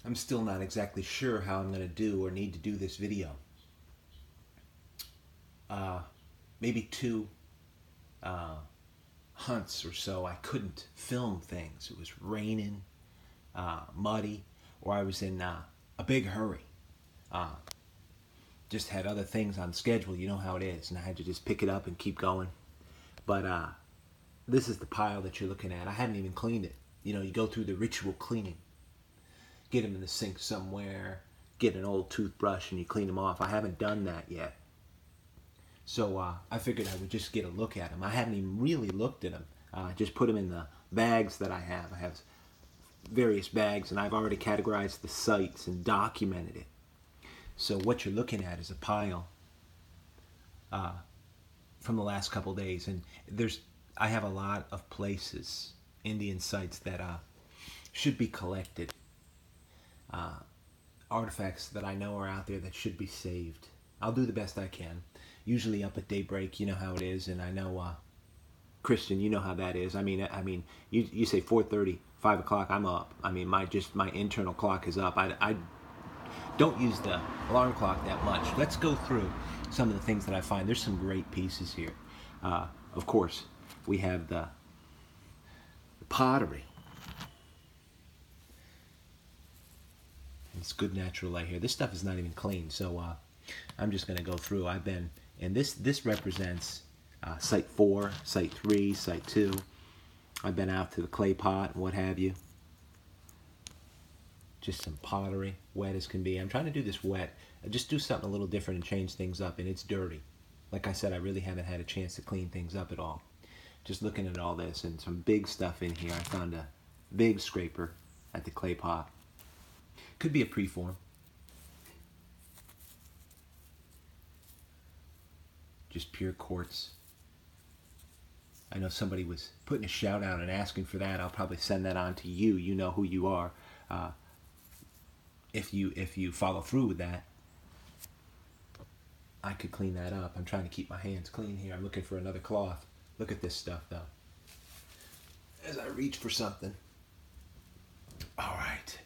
I'm still not exactly sure how I'm going to do or need to do this video. Uh, Maybe two uh, hunts or so I couldn't film things. It was raining, muddy, or I was in a big hurry. Uh, just had other things on schedule. You know how it is, and I had to just pick it up and keep going. But this is the pile that you're looking at. I haven't even cleaned it. You know, you go through the ritual cleaning. Get them in the sink somewhere, get an old toothbrush and you clean them off. I haven't done that yet. So I figured I would just get a look at them. I haven't even really looked at them. Just put them in the bags that I have. I have various bags and I've already categorized the sites and documented it. So what you're looking at is a pile from the last couple days. And I have a lot of places, Indian sites that should be collected. Artifacts that I know are out there that should be saved. I'll do the best I can. Usually up at daybreak, you know how it is, and I know Christian, you know how that is. I mean, you say 4:30, 5 o'clock, I'm up. I mean, my internal clock is up. I don't use the alarm clock that much. Let's go through some of the things that I find. There's some great pieces here. Of course, we have the pottery. It's good natural light here. This stuff is not even clean, so I'm just going to go through. I've been, and this represents site 4, site 3, site 2. I've been out to the clay pot and what have you. Just some pottery, wet as can be. I'm trying to do this wet. Just do something a little different and change things up, and it's dirty. Like I said, I really haven't had a chance to clean things up at all. Just looking at all this and some big stuff in here. I found a big scraper at the clay pot. Could be a preform. Just pure quartz. I know somebody was putting a shout out and asking for that. I'll probably send that on to you. You know who you are. If you follow through with that, I could clean that up. I'm trying to keep my hands clean here. I'm looking for another cloth. Look at this stuff though. As I reach for something. All right.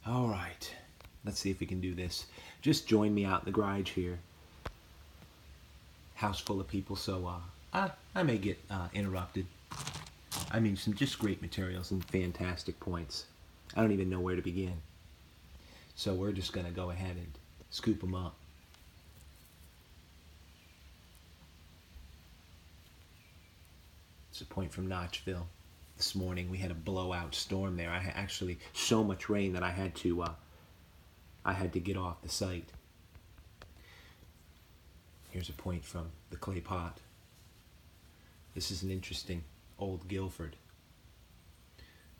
All right, let's see if we can do this. Just join me out in the garage here. House full of people, so I may get interrupted. I mean, some just great materials and fantastic points. I don't even know where to begin. So we're just going to go ahead and scoop them up. It's a point from Notchville. This morning we had a blowout storm there. I had actually so much rain that I had to get off the site. Here's a point from the clay pot. This is an interesting old Guilford.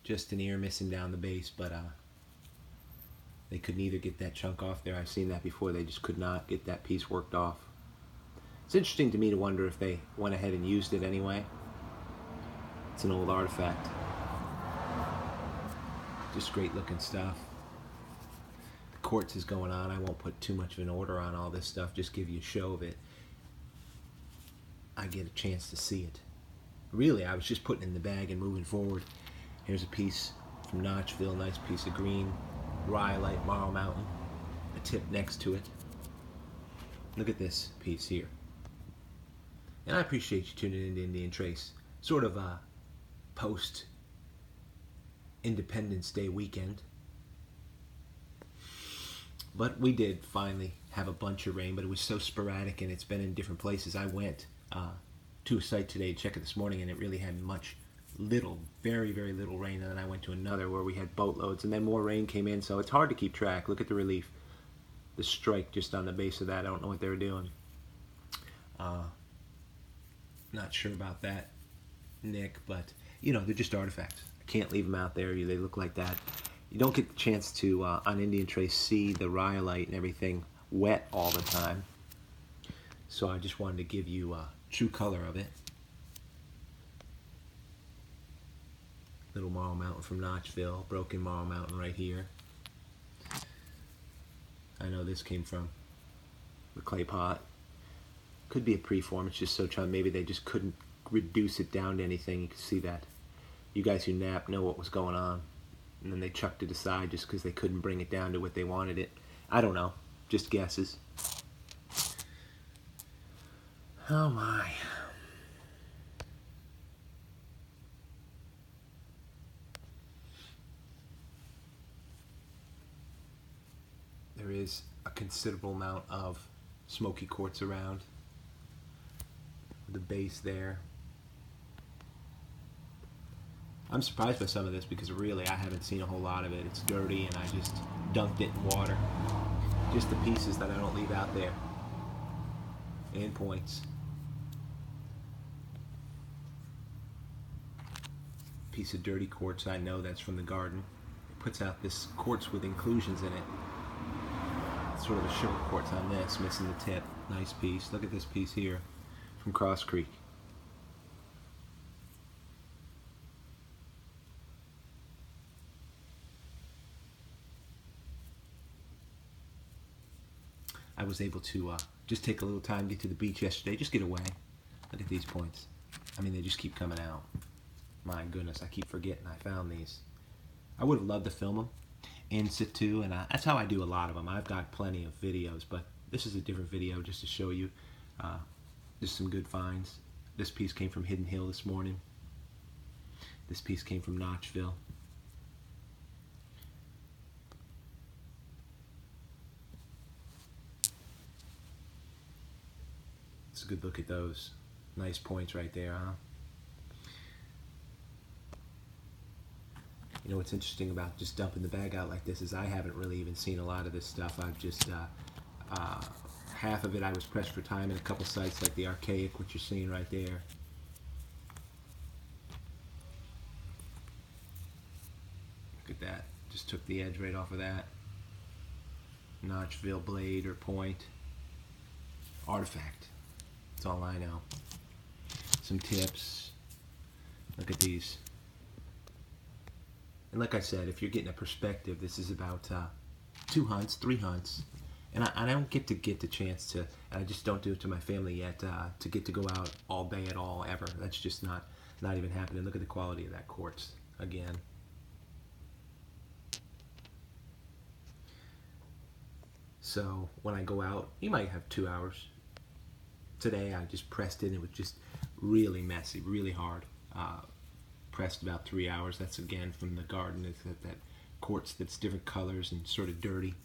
Just an ear missing down the base, but they could neither get that chunk off there. I've seen that before. They just could not get that piece worked off. It's interesting to me to wonder if they went ahead and used it anyway. It's an old artifact. Just great looking stuff. The quartz is going on. I won't put too much of an order on all this stuff, just give you a show of it. I get a chance to see it. Really, I was just putting it in the bag and moving forward. Here's a piece from Notchville, nice piece of green rhyolite Marl Mountain. A tip next to it. Look at this piece here. And I appreciate you tuning into Indian Trace. Sort of a post Independence Day weekend. But we did finally have a bunch of rain, but it was so sporadic and it's been in different places. I went to a site today to check it this morning and it really had very, very little rain. And then I went to another where we had boatloads and then more rain came in, so it's hard to keep track. Look at the relief. The strike just on the base of that, I don't know what they were doing. Not sure about that, Nick, but you know, they're just artifacts. I can't leave them out there. They look like that. You don't get the chance to, on Indian Trace, see the rhyolite and everything wet all the time. So I just wanted to give you a true color of it. Little Marl Mountain from Notchville, broken Marl Mountain right here. I know this came from the clay pot. Could be a preform. It's just so trying. Maybe they just couldn't reduce it down to anything. You can see that. You guys who nap know what was going on. and then they chucked it aside just because they couldn't bring it down to what they wanted it. I don't know, just guesses. Oh my. There is a considerable amount of smoky quartz around. The base there. I'm surprised by some of this because really I haven't seen a whole lot of it. It's dirty and I just dunked it in water. Just the pieces that I don't leave out there. And points. Piece of dirty quartz, I know that's from the garden. It puts out this quartz with inclusions in it. It's sort of a sugar quartz on this, missing the tip. Nice piece. Look at this piece here from Cross Creek. I was able to just take a little time, get to the beach yesterday, just get away. Look at these points. I mean, they just keep coming out. My goodness, I keep forgetting I found these. I would have loved to film them in situ, and that's how I do a lot of them. I've got plenty of videos, but this is a different video just to show you just some good finds. This piece came from Hidden Hill this morning. This piece came from Notchville. It's a good look at those. Nice points right there, huh? You know what's interesting about just dumping the bag out like this is I haven't really even seen a lot of this stuff. I've just, half of it I was pressed for time in a couple sites like the Archaic, which you're seeing right there. Look at that. Just took the edge right off of that. Notchville blade or point. Artifact. That's all I know. Some tips. Look at these. And like I said, if you're getting a perspective, this is about 2 hunts, 3 hunts. And I don't get the chance to, and I just don't do it to my family yet, to get to go out all day at all, ever. That's just not even happening. Look at the quality of that quartz, again. So when I go out, you might have 2 hours. Today I just pressed it, and it was just really messy, really hard. Pressed about 3 hours. That's again from the garden. It's that quartz that's different colors and sort of dirty.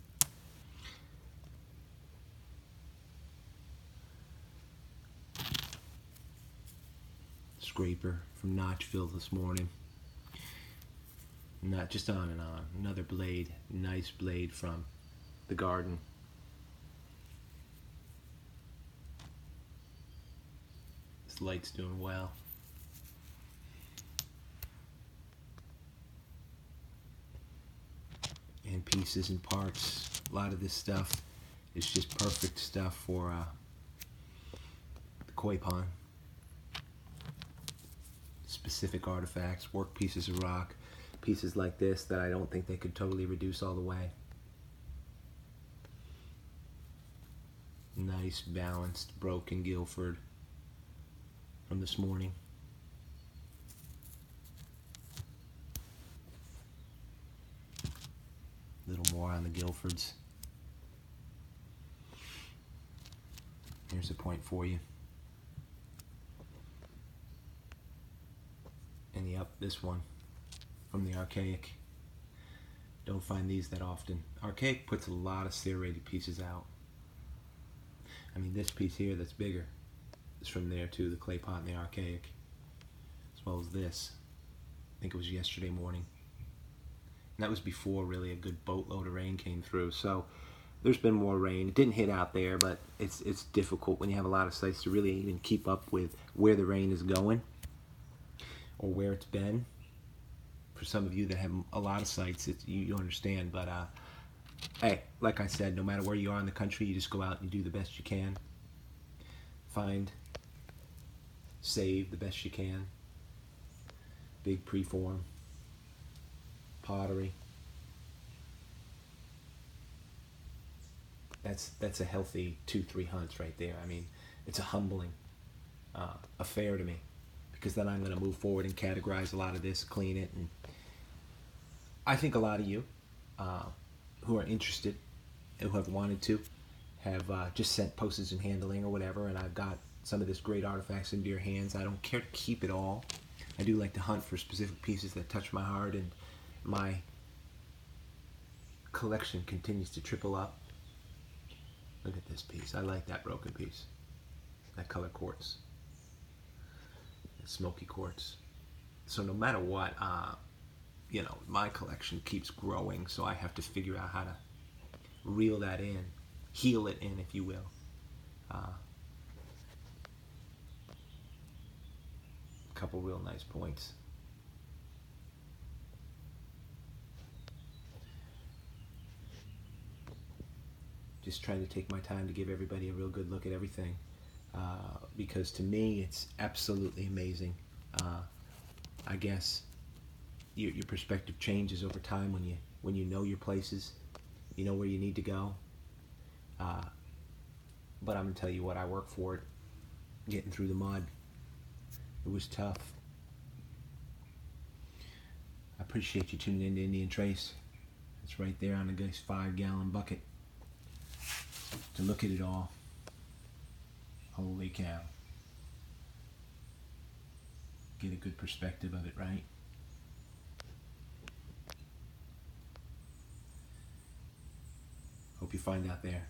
Scraper from Notchville this morning. Not just on and on. Another blade, nice blade from the garden. This light's doing well. And pieces and parts. A lot of this stuff is just perfect stuff for the koi pond. Specific artifacts, work pieces of rock, pieces like this that I don't think they could totally reduce all the way. Nice, balanced, broken Guilford from this morning. A little more on the Guilfords. Here's a point for you. And yep, this one from the Archaic. Don't find these that often. Archaic puts a lot of serrated pieces out. I mean, this piece here that's bigger is from there too, the clay pot and the Archaic. As well as this. I think it was yesterday morning. And that was before really a good boatload of rain came through. So there's been more rain. It didn't hit out there, but it's difficult when you have a lot of sites to really even keep up with where the rain is going or where it's been. For some of you that have a lot of sites, you understand. But hey, like I said, no matter where you are in the country, you just go out and you do the best you can. Find, save the best you can. Big preform. Pottery. That's a healthy 2-3 hunts right there. I mean, it's a humbling affair to me, because then I'm going to move forward and categorize a lot of this, clean it, and I think a lot of you uh, who are interested and who have wanted to have just sent postage and handling or whatever, and I've got some of this great artifacts into your hands. I don't care to keep it all. I do like to hunt for specific pieces that touch my heart, and my collection continues to triple up. Look at this piece. I like that broken piece. That color quartz. That smoky quartz. So no matter what, my collection keeps growing, so I have to figure out how to reel that in, heel it in, if you will. A couple real nice points. Just trying to take my time to give everybody a real good look at everything, because to me it's absolutely amazing. I guess your perspective changes over time when you know your places, you know where you need to go. But I'm gonna tell you what, I worked for it, getting through the mud. It was tough. I appreciate you tuning in to Indian Trace. It's right there on the guy's 5-gallon bucket to look at it all. Holy cow. Get a good perspective of it, right? Hope you find out there.